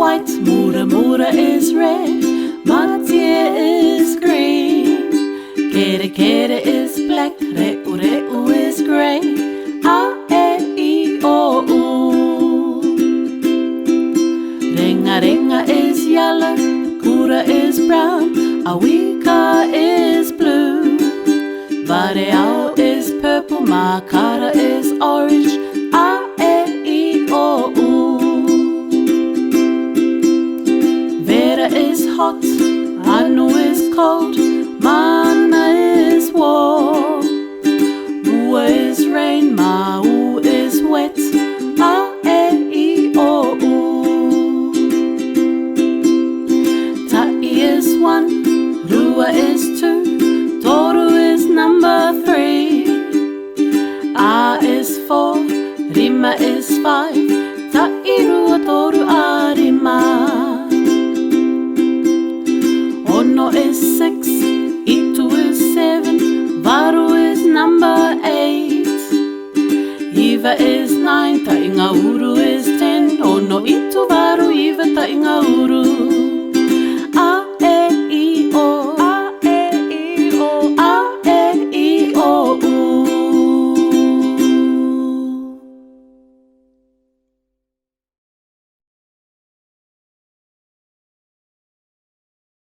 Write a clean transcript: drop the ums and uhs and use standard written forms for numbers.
white, mura mura is red, matia is green, kere kere is black, reu reu is grey, a e I o u. Ringa ringa is yellow, kura is brown, awika is blue, vareao is purple, makara is orange, a e I o u. Vera is hot, anu is cold, mana is warm, ua is rain, mau is wet, a e I o u. Ta'i is 1, rua is 2, toru is number 3, a is 4, rima is 5, ta'i rua toru a rima. Ono is 6, itu is 7, varu is number 8, iva is 9, tainga uru is 10, ono itu varu iva tainga uru.